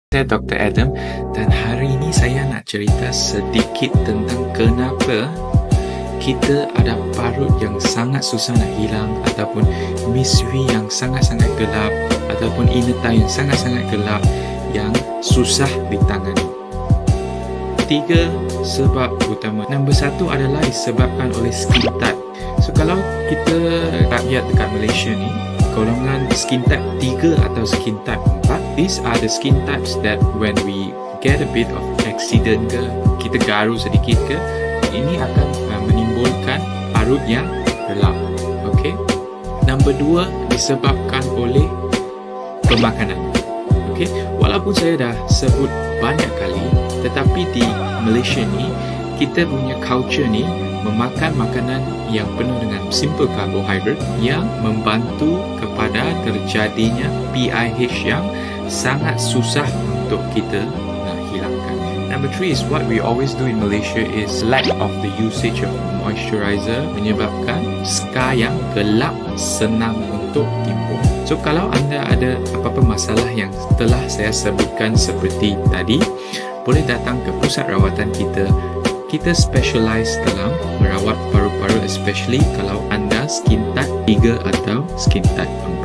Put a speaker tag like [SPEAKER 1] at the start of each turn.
[SPEAKER 1] Saya Dr. Adam dan hari ini saya nak cerita sedikit tentang kenapa kita ada parut yang sangat susah nak hilang, ataupun miswi yang sangat-sangat gelap, ataupun inner thigh yang sangat-sangat gelap yang susah ditangani. 3 sebab utama. Nombor 1 adalah disebabkan oleh skin type. So kalau kita rakyat dekat Malaysia ni, golongan skin type 3 atau skin type 4, these are the skin types that when we get a bit of accident ke, kita garu sedikit ke, ini akan menimbulkan parut yang gelap. Okay. Nombor 2 disebabkan oleh pemakanan. Okay. Walaupun saya dah sebut banyak kali, tetapi di Malaysia ni kita punya culture ni memakan makanan yang penuh dengan simple carbohydrate yang membantu kepada terjadinya PIH yang sangat susah untuk kita nak hilangkan. Number 3 is what we always do in Malaysia is lack of the usage of moisturizer menyebabkan scar yang gelap senang untuk timbul. So kalau anda ada apa-apa masalah yang telah saya sebutkan seperti tadi, boleh datang ke pusat rawatan kita. Kita specialize dalam merawat paru-paru, especially kalau anda skin type 3 atau skin type 4.